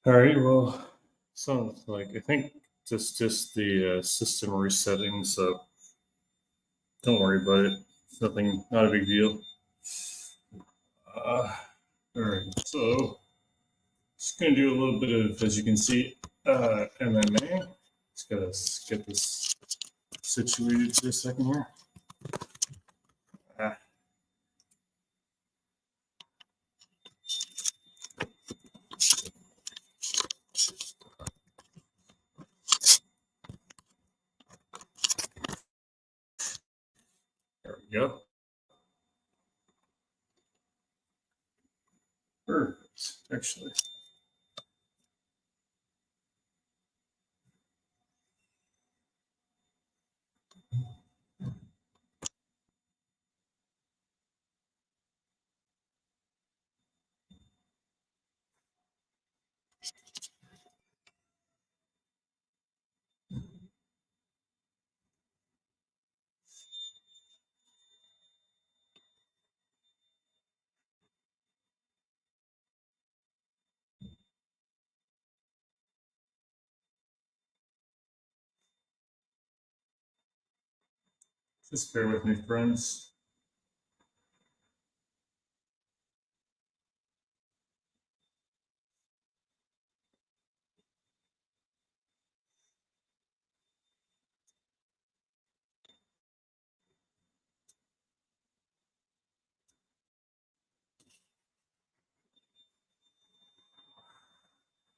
All right. Well, sounds like I think just the system resetting. So don't worry about it. It's nothing, not a big deal. All right. So just gonna do a little bit of, as you can see, MMA. Just gotta get this situated for a second here. Ah. There we go. Perfect. Actually. Just bear with me, friends.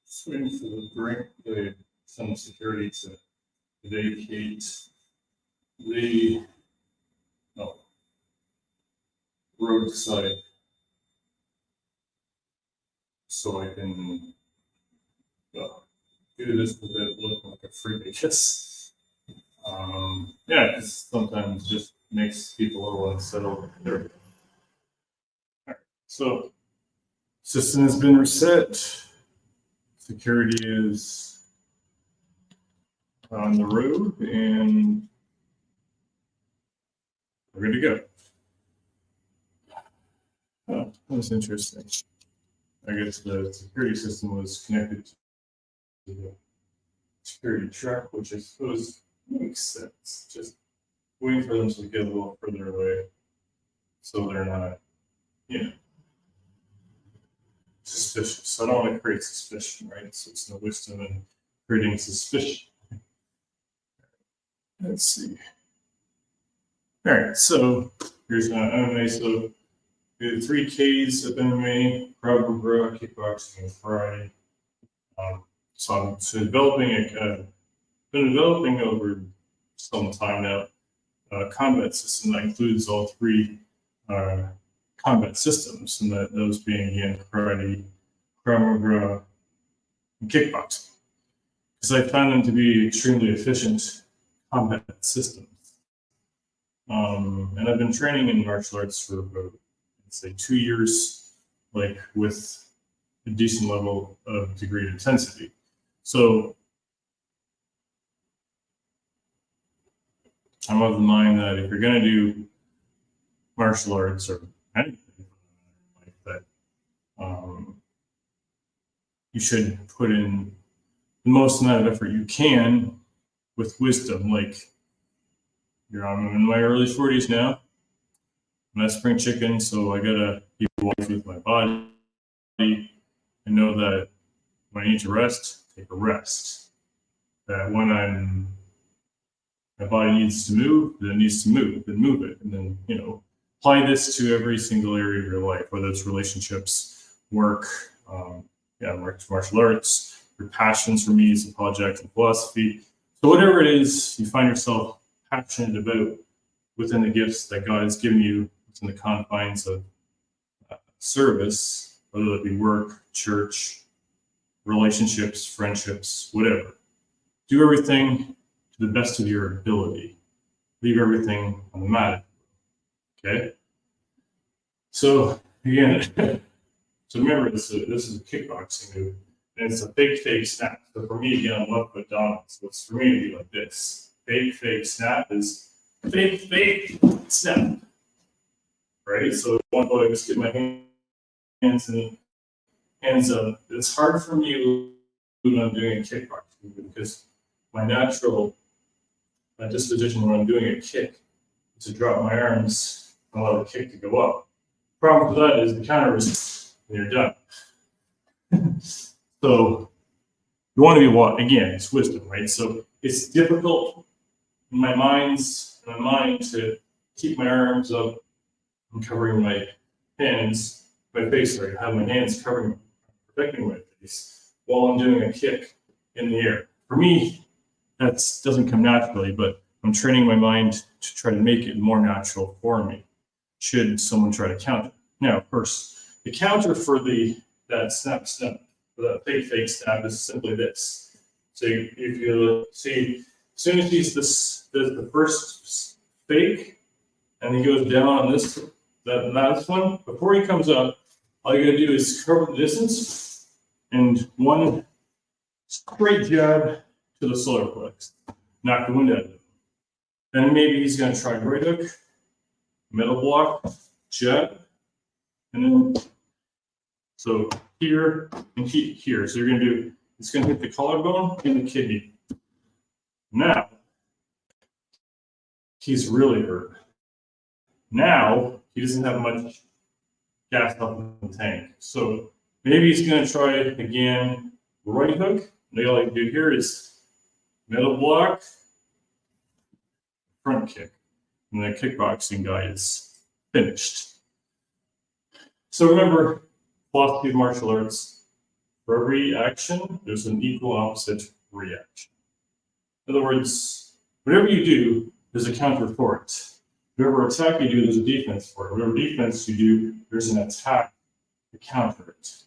Just waiting for some security to vacate the roadside so I can do this with it look like a freak, I guess. Yeah, because sometimes it just makes people a little unsettled. There we go. All right. So system has been reset. Security is on the road, and we're good to go. Oh, that was interesting. I guess the security system was connected to the security truck, which I suppose makes sense. Just waiting for them to get a little further away so they're not, suspicious. I don't want to create suspicion, right? So it's no wisdom in creating suspicion. Let's see. All right, so here's my MMA. So we had 3 Ks of MMA, Krav Maga, kickboxing, and karate. So I'm been developing over some time now a combat system that includes all 3 combat systems, and those being again karate, Krav Maga, and kickboxing, because I find them to be extremely efficient combat systems. And I've been training in martial arts for about, let's say, 2 years, like with a decent level of degree of intensity. So I'm of the mind that if you're going to do martial arts or anything like that, you should put in the most amount of effort you can with wisdom. Like, I'm in my early 40s now. I'm not spring chicken, so I gotta be wise with my body. I know that when I need to rest, take a rest. That when my body needs to move, then it needs to move, then move it. And then, apply this to every single area of your life, whether it's relationships, work, martial arts, your passions. For me, is apologetics and philosophy. So whatever it is you find yourself passionate about within the gifts that God has given you within the confines of service, whether it be work, church, relationships, friendships, whatever. Do everything to the best of your ability. Leave everything on the mat. Okay? So, again, so remember, this is a kickboxing move, and it's a big fake snap. So for me, again, I'm left foot dominant. So it's for me to be like this. Fake snap is fake snap. Right? So one foot, I just get my hands up. It's hard for me when I'm doing a kickboxing because my natural disposition when I'm doing a kick is to drop my arms and allow the kick to go up. Problem with that is the counter is and you're done. So you want to be what? Again, it's wisdom, right? So it's difficult in my mind to keep my arms up and covering my hands, my face, sorry, have my hands covering, protecting my face while I'm doing a kick in the air. For me, that doesn't come naturally, but I'm training my mind to try to make it more natural for me. Should someone try to counter? Now, of course, the counter for that snap, for that fake snap is simply this. So if you see, as soon as he's the first fake, and he goes down on that last one, before he comes up, all you gotta do is cover the distance and one straight jab to the solar plex, knock the wind out of it. Then maybe he's gonna try right hook, middle block, jab, and then so here and here. So you're gonna do, it's gonna hit the collarbone and the kidney. Now he's really hurt. Now he doesn't have much gas left in the tank. So maybe he's gonna try it again, right hook. And all I can do here is middle block, front kick. And the kickboxing guy is finished. So remember, philosophy of martial arts, for every action, there's an equal opposite reaction. In other words, whatever you do, there's a counter for it. Whatever attack you do, there's a defense for it. Whatever defense you do, there's an attack to counter it.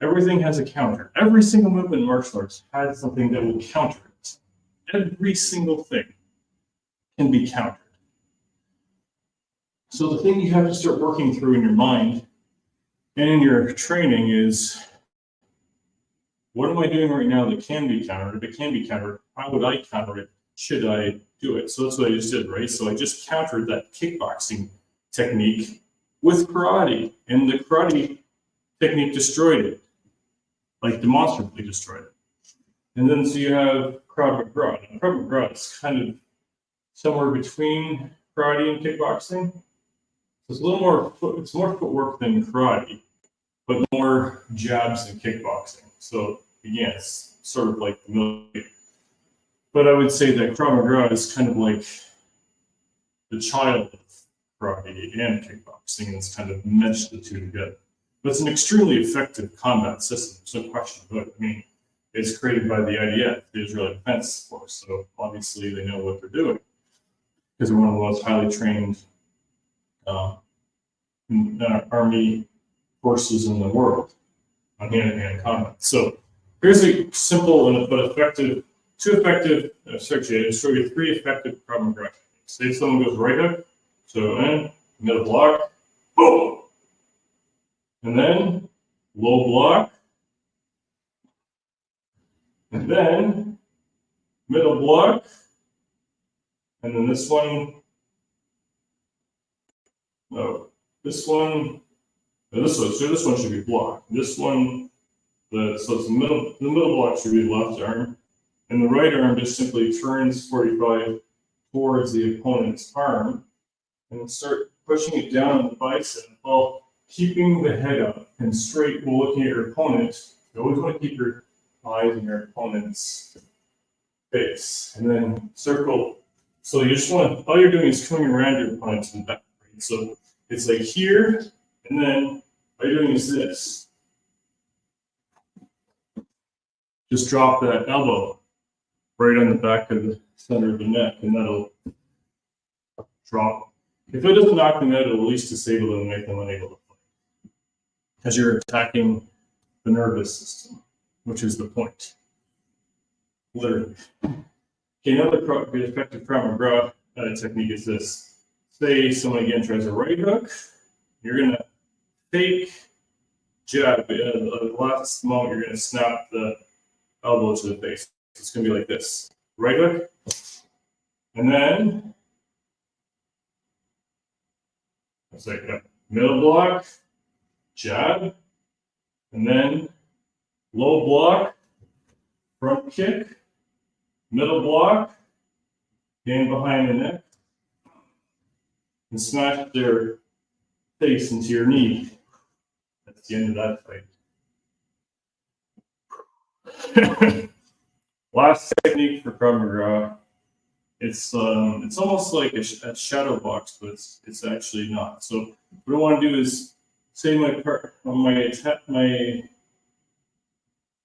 Everything has a counter. Every single movement in martial arts has something that will counter it. Every single thing can be countered. So the thing you have to start working through in your mind and in your training is, what am I doing right now that can be countered? If it can be countered, how would I counter it? Should I do it? So that's what I just did, right? So I just countered that kickboxing technique with karate, and the karate technique destroyed it, like demonstrably destroyed it. And then so you have Krav Maga. And Krav Maga is kind of somewhere between karate and kickboxing. So it's a little more, it's more footwork than karate, but more jabs than kickboxing. So again, it's sort of like the military. But I would say that Krav Maga is kind of like the child of karate and kickboxing, and it's kind of meshed the two together. But it's an extremely effective combat system, there's no question about it. I mean, it's created by the IDF, the Israeli Defense Force, so obviously they know what they're doing because they're one of the most highly trained army forces in the world on hand-to-hand combat. So here's a simple but effective, I'll show you 3 effective Krav Maga techniques. Say someone goes right hook, so in, middle block, boom! And then low block, and then middle block, and then this one, no, this one should be blocked. This one, so it's the middle block should be the left arm, and the right arm just simply turns 45 towards the opponent's arm, and start pushing it down on the bicep while keeping the head up and straight while looking at your opponent. You always want to keep your eyes on your opponent's face, and then circle. So you just want, all you're doing is coming around your opponent to the back. Right? So it's like here, and then all you're doing is this. Just drop that elbow right on the back of the center of the neck, and that'll drop. If it doesn't knock them out, it'll at least disable them and make them unable to fight. Because you're attacking the nervous system, which is the point. Literally. Okay, another effective Krav Maga technique is this. Say someone again tries a right hook, you're gonna fake jab. At the last moment, you're gonna snap the elbow to the face. It's gonna be like this. Right hook, and then it's like a middle block, jab, and then low block, front kick, middle block, hand behind the neck, and smash their face into your knee. That's the end of that fight. Last technique for Krav Maga. It's almost like a shadow box, but it's actually not. So what I want to do is say my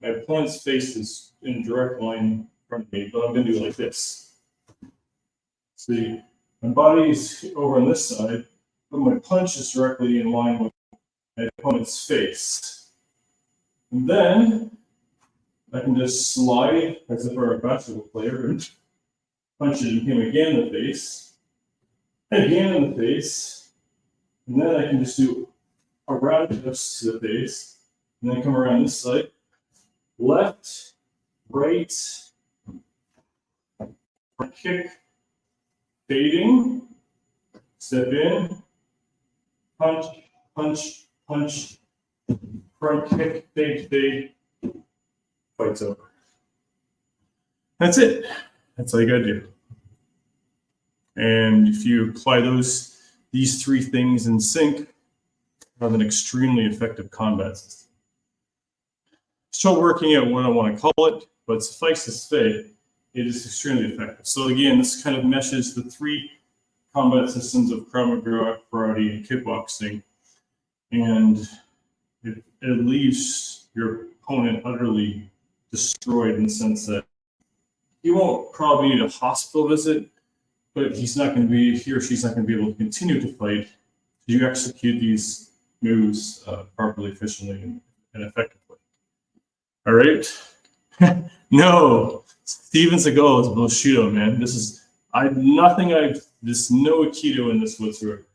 opponent's face is in a direct line in front of me, but I'm going to do it like this. See, my body is over on this side, but my punch is directly in line with my opponent's face. And then I can just slide as if I were a basketball player and punch him again in the face, again in the face, and then I can just do a round twist to the face, and then come around this side, left, right, front kick, fading, step in, punch, punch, punch, front kick, fade, fight's over. That's it. That's all you gotta do. And if you apply these three things in sync, you have an extremely effective combat system. Still working out what I want to call it, but suffice to say, it is extremely effective. So again, this kind of meshes the three combat systems of Krav Maga, karate, and kickboxing, and it leaves your opponent utterly destroyed in the sense that he won't probably need a hospital visit, but he or she's not going to be able to continue to fight. You execute these moves properly, efficiently, and effectively. All right? No, Steven Seagal is Bushido, man. There's no Aikido in this whatsoever.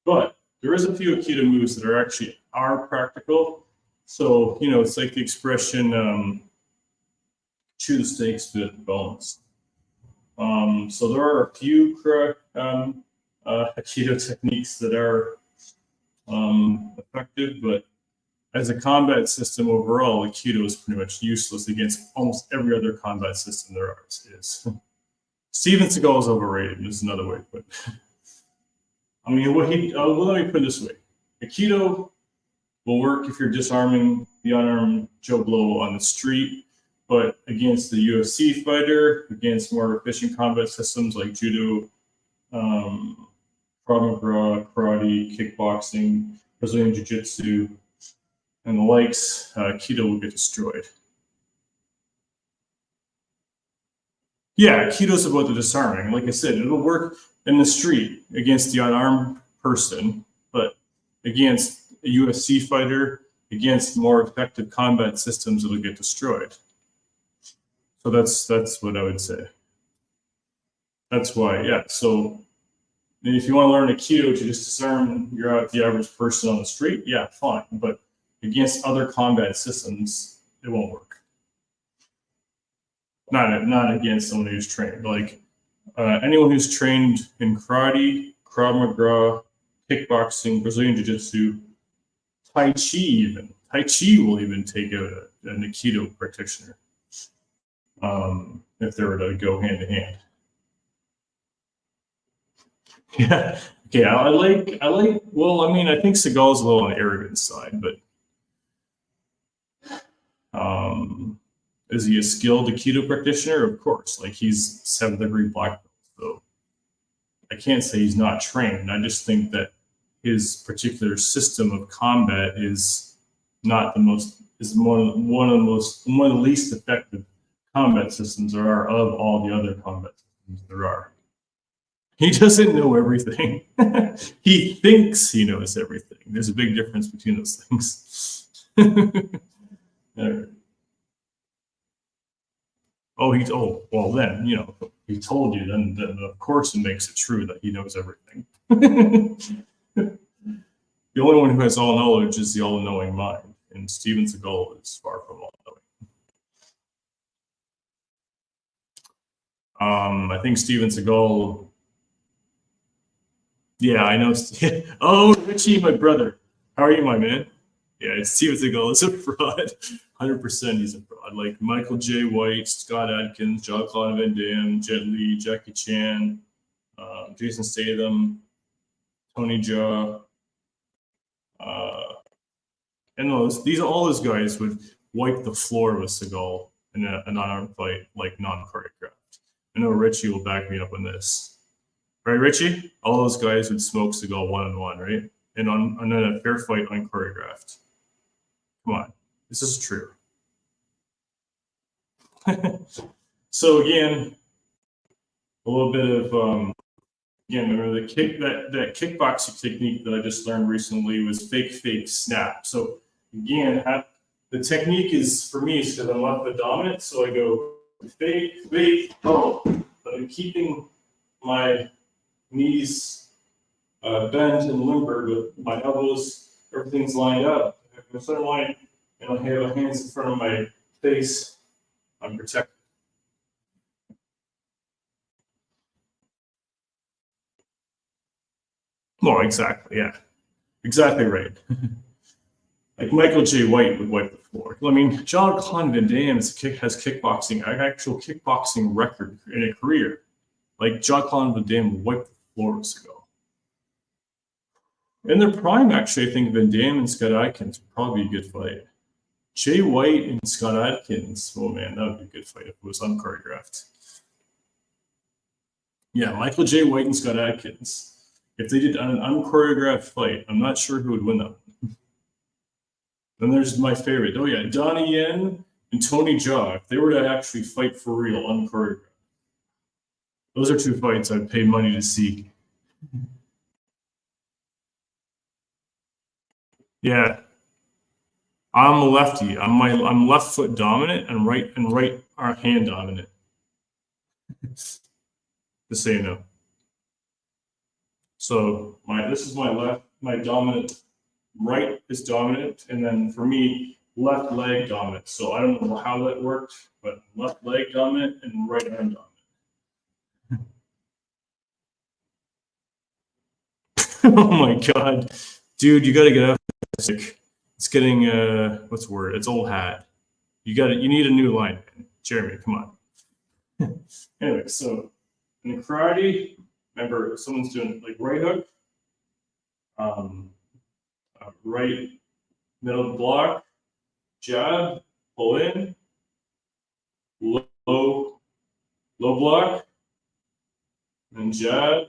But there is a few Aikido moves that are practical. So, it's like the expression, chew the steak, spit the bones. So there are a few Aikido techniques that are effective, but as a combat system overall, Aikido is pretty much useless against almost every other combat system there is. Steven Seagal is overrated. Is another way to put it. I mean, let me put it this way: Aikido will work if you're disarming the unarmed Joe Blow on the street, but against the UFC fighter, against more efficient combat systems like judo, Krav Maga, karate, kickboxing, Brazilian jiu-jitsu, and the likes, Aikido will get destroyed. Yeah, Aikido is about the disarming. Like I said, it'll work in the street against the unarmed person, but against a UFC fighter, against more effective combat systems, it'll get destroyed. So that's what I would say. That's why, yeah. So if you want to learn Aikido to just disarm the average person on the street, yeah, fine. But against other combat systems, it won't work. Not against someone who's trained. Like anyone who's trained in karate, Krav Maga, kickboxing, Brazilian jiu-jitsu, Tai Chi even. Tai Chi will even take out an Aikido practitioner if they were to go hand in hand. Yeah. Okay. I like. Well, I mean, I think Seagal's a little on the arrogant side, but is he a skilled Aikido practitioner? Of course. Like he's 7th degree black belt, so I can't say he's not trained. I just think that his particular system of combat is not the most. Is one of the least effective combat systems there are of all the other combat systems there are. He doesn't know everything. He thinks he knows everything. There's a big difference between those things. Well then, he told you, then of course it makes it true that he knows everything. The only one who has all knowledge is the all-knowing mind, and Steven Seagal is far from all-knowing. I think Steven Seagal. Yeah, I know. Oh, Richie, my brother. How are you, my man? Yeah, Steven Seagal is a fraud. 100% he's a fraud. Like Michael J. White, Scott Adkins, Jean-Claude Van Damme, Jet Li, Jackie Chan, Jason Statham, Tony Jaa, and these all those guys would wipe the floor with Seagal in an unarmed fight, like non-choreographed. I know Richie will back me up on this. Right, Richie? All those guys would smoke Seagal one-on-one, right? And on a fair fight, unchoreographed. Come on. This is true. So again, a little bit of again, remember that kickboxing technique that I just learned recently was fake snap. So again, the technique is for me is because I'm left foot dominant, so I go fake, oh, but I'm keeping my knees bent and limber, but my elbows, everything's lined up. If I'm center line and I have my hands in front of my face, I'm protected. Well, exactly, yeah. Exactly right. Like Michael J. White would wipe the floor. I mean, Jean-Claude Van Damme has kickboxing, an actual kickboxing record in a career. Like Jean-Claude Van Damme wiped the floors ago. In their prime, actually, I think Van Damme and Scott Adkins would probably be a good fight. Jay White and Scott Adkins, oh man, that would be a good fight if it was unchoreographed. Yeah, Michael J. White and Scott Adkins. If they did an unchoreographed fight, I'm not sure who would win that one. Then there's my favorite. Oh yeah, Donnie Yen and Tony Jaa. If they were to actually fight for real, unchoreographed. Those are two fights I'd pay money to see. Yeah, I'm a lefty. I'm left foot dominant and right hand dominant. Just so you know. So this is my left, my dominant. Right is dominant, and then for me, left leg dominant. So I don't know how that worked, but left leg dominant and right arm dominant. Oh my god, dude, you got to get out. It's getting what's the word? It's old hat. You need a new line, man. Jeremy, come on. Anyway, so in the karate, remember someone's doing like right hook, right middle block, jab, pull in, low block, and jab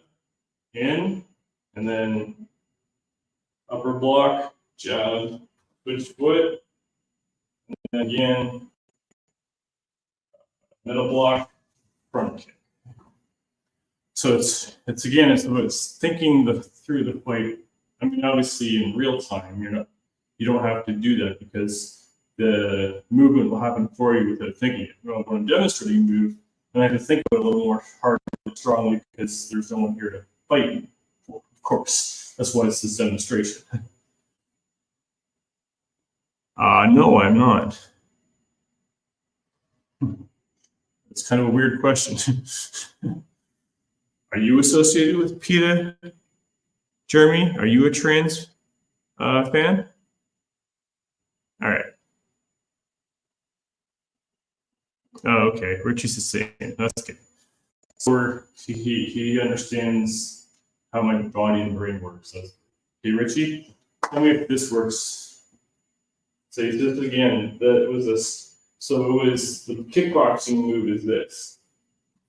in, and then upper block, jab, switch foot, and again, middle block, front kick. So it's thinking through the fight. I mean, obviously in real time, you don't have to do that because the movement will happen for you without thinking it. Well, when I'm demonstrating a move, then I have to think about it a little more hard and strongly because there's no one here to fight me. Well, of course, that's why it's this demonstration. No, I'm not. It's kind of a weird question. Are you associated with PETA, Jeremy? Are you a trans fan? All right. Oh, okay. Richie's the same. That's good. So he understands how my body and brain works. So, hey, Richie, tell me if this works. So this again. It was this. So it was the kickboxing move is this.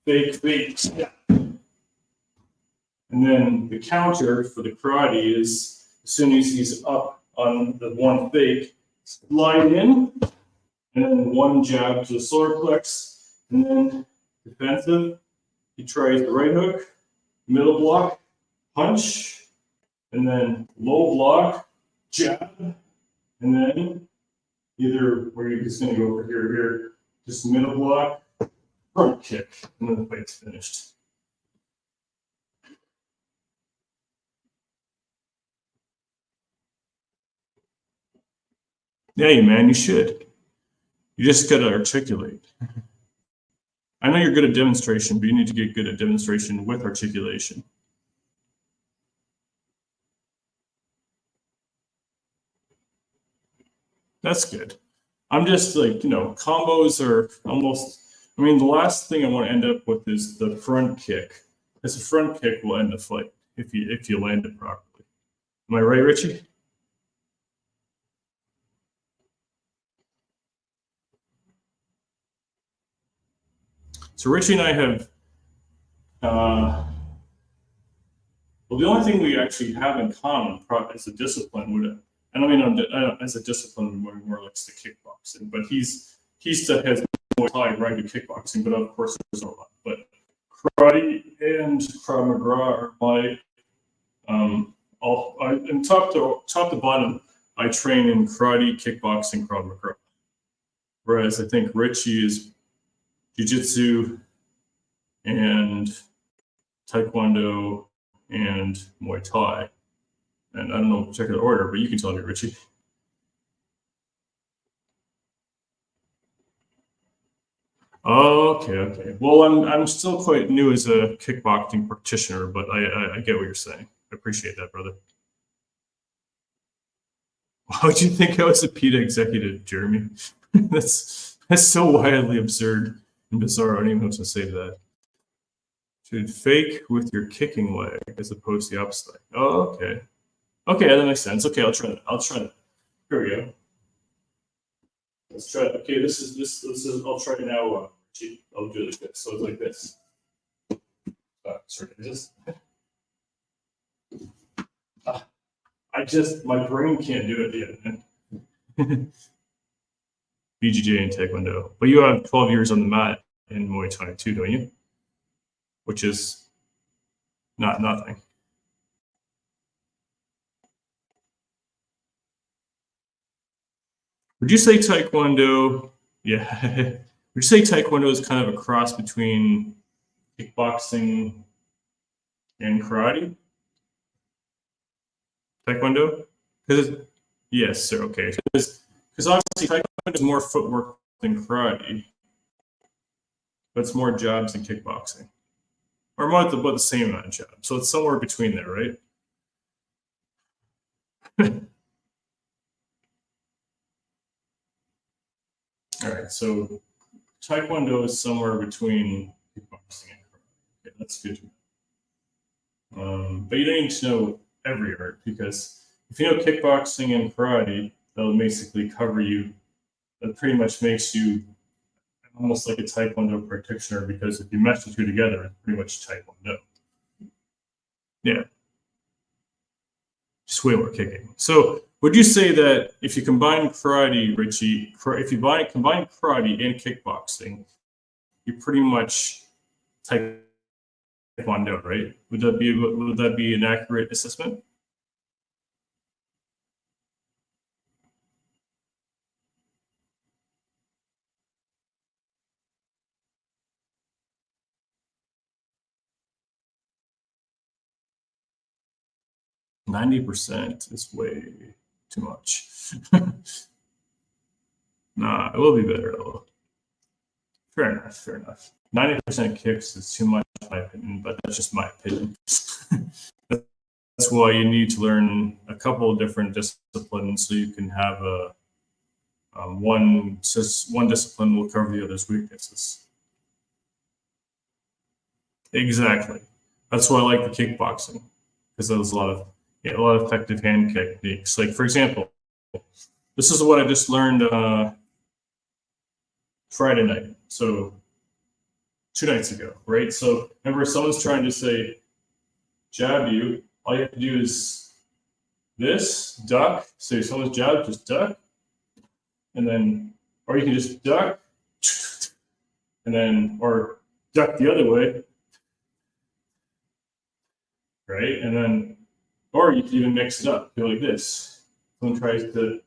Fake, snap. And then the counter for the karate is as soon as he's up on the one fake, slide in, and then one jab to the solar plex, and then defensive. He tries the right hook, middle block, punch, and then low block, jab, and then either where you're just going to go over here, just middle block, front kick, and then the fight's finished. Yeah, man, you should. You just got to articulate. I know you're good at demonstration, but you need to get good at demonstration with articulation. That's good. I'm just like, combos are almost. I mean, the last thing I want to end up with is the front kick, because the front kick will end the fight if you land it properly. Am I right, Richie? So Richie and I have. Well, the only thing we actually have in common as a discipline would, and I mean, as a discipline, more likes the kickboxing, but he's that has more Thai, right, to kickboxing, but of course there's a lot. But karate and Krav Maga are my and top to bottom, I train in karate, kickboxing, Krav Maga. Whereas I think Richie is jiu-jitsu and taekwondo and Muay Thai. And I don't know particular order, but you can tell me, Richie. Oh, okay. Well, I'm still quite new as a kickboxing practitioner, but I get what you're saying. I appreciate that, brother. Why would you think I was a PETA executive, Jeremy? that's so wildly absurd and bizarre. I don't even know what to say to that. Should fake with your kicking leg as opposed to the opposite leg. Oh, okay. Okay, that makes sense. Okay, I'll try that. Here we go. Let's try it. Okay, this is. I'll try it now. I'll do it like this. So it's like this. Sorry, just. My brain can't do it yet. BJJ and Taekwondo, but you have 12 years on the mat in Muay Thai too, don't you? Which is not nothing. Would you say Taekwondo? Yeah. Would you say Taekwondo is kind of a cross between kickboxing and karate? Taekwondo? Yes, sir. Okay. Because obviously Taekwondo is more footwork than karate, but it's more jabs than kickboxing, or about the same amount of jabs. So it's somewhere between there, right? All right. So Taekwondo is somewhere between kickboxing and karate. Okay, that's good. But you don't need to know every art, because if you know kickboxing and karate, that'll basically cover you. That pretty much makes you almost like a Taekwondo practitioner, because if you mesh the two together, it's pretty much Taekwondo. Yeah. Just way more kicking. So would you say that if you combine karate, Richie, if you combine karate and kickboxing, you pretty much Taekwondo, right? Would that be an accurate assessment? %90 is way too much. Nah, it will be better though. Fair enough. 90% kicks is too much, in my opinion, but that's just my opinion. That's why you need to learn a couple of different disciplines, so you can have one discipline will cover the other's weaknesses. Exactly. That's why I like the kickboxing, because there's a lot of effective hand techniques. Like, for example, this is what I just learned Friday night. So 2 nights ago, right? So remember, someone's trying to say jab you. All you have to do is this, duck. So if someone's jab, just duck, and then, or you can just duck, and then, or duck the other way, right? And then, or you can even mix it up. Go like this. Someone tries to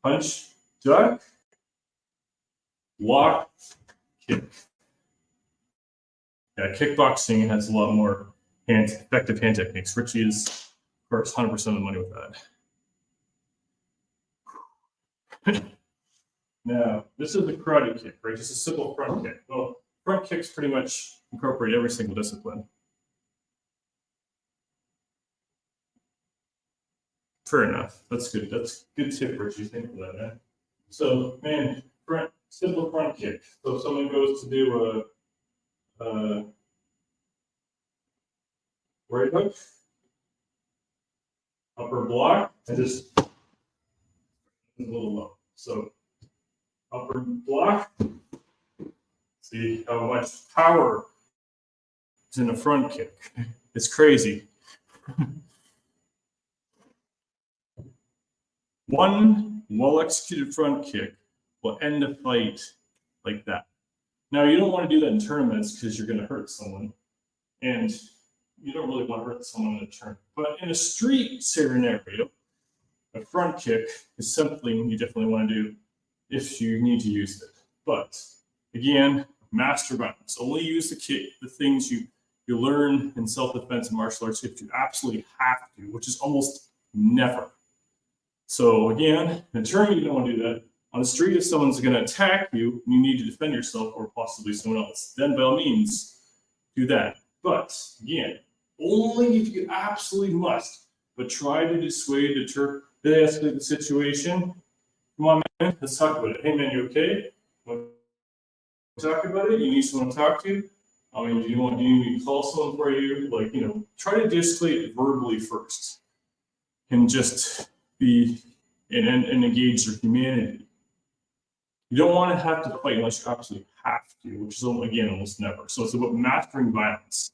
punch, duck, walk, kick. Yeah, kickboxing has a lot more effective hand techniques. Richie is, of course, 100% of the money with that. Now, this is the karate kick, right? Just a simple front kick. Well, front kicks pretty much incorporate every single discipline. Fair enough. That's good. That's good tip, Richie. Thank you for that, man. So, man, simple front kick. So if someone goes to do a right hook, upper block, and just a little low. So upper block. See how much power is in a front kick. It's crazy. One well-executed front kick will end a fight like that. Now, you don't want to do that in tournaments because you're going to hurt someone. And you don't really want to hurt someone in a tournament. But in a street scenario, a front kick is something you definitely want to do if you need to use it. But again, master balance. Only use the things you learn in self-defense and martial arts if you absolutely have to, which is almost never. So again, in a tournament, you don't want to do that. On the street, if someone's going to attack you, you need to defend yourself or possibly someone else. Then by all means, do that. But again, only if you absolutely must. But try to dissuade, deter, de-escalate the situation. Come on, man, let's talk about it. Hey, man, you okay? Want to talk about it? You need someone to talk to? I mean, do you need me to call someone for you? Like, try to de-escalate verbally first. And just be and engage your humanity. You don't want to have to fight unless you absolutely have to, which is, again, almost never. So it's about mastering violence,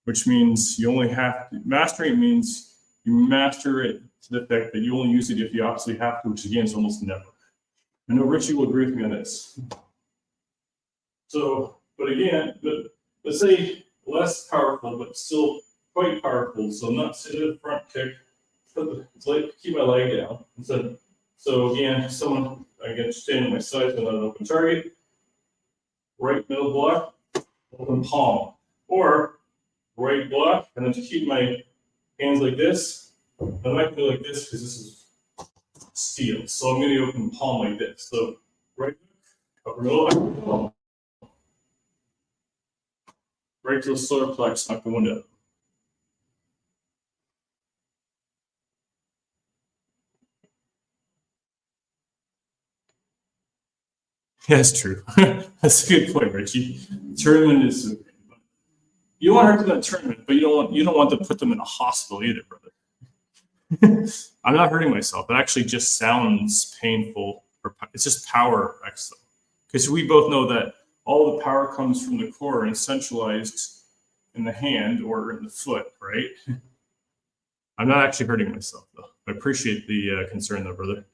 which means you only have to. Mastering means you master it to the effect that you only use it if you absolutely have to, which again is almost never. I know Richie will agree with me on this. So, but let's say less powerful, but still quite powerful. So not sit at the front kick. It's like keep my leg down. So again, someone I get stand on my side with an open target, right middle block, open palm, or right block, and then to keep my hands like this. I might do like this because this is steel. So I'm going to open palm like this. So right upper middle, upper palm. Right to the solar plex, knock the window. Yeah, that's true. That's a good point, Richie. Tournament is you don't want to hurt them in a tournament, but you don't want to put them in a hospital either, brother. I'm not hurting myself. It actually just sounds painful. It's just power effects, though, because we both know that all the power comes from the core and centralized in the hand or in the foot, right? I'm not actually hurting myself, though. I appreciate the concern, though, brother.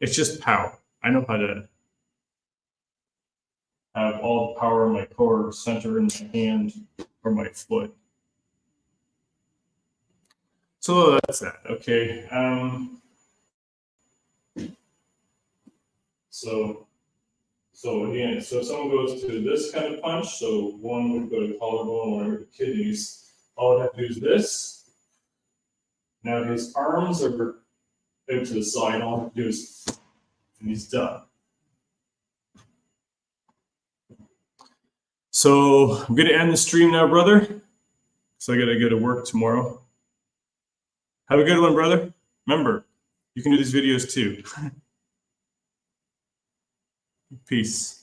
It's just power. I know how to have all the power in my core center in my hand or my foot. So that's that. Okay. So again, so if someone goes to this kind of punch, so one would go to collarbone, one would to kidneys. All I have to do is this. Now his arms are out to the side. All I have to do is, and he's done. So I'm going to end the stream now, brother, because I got to go to work tomorrow. Have a good one, brother. Remember, you can do these videos too. Peace.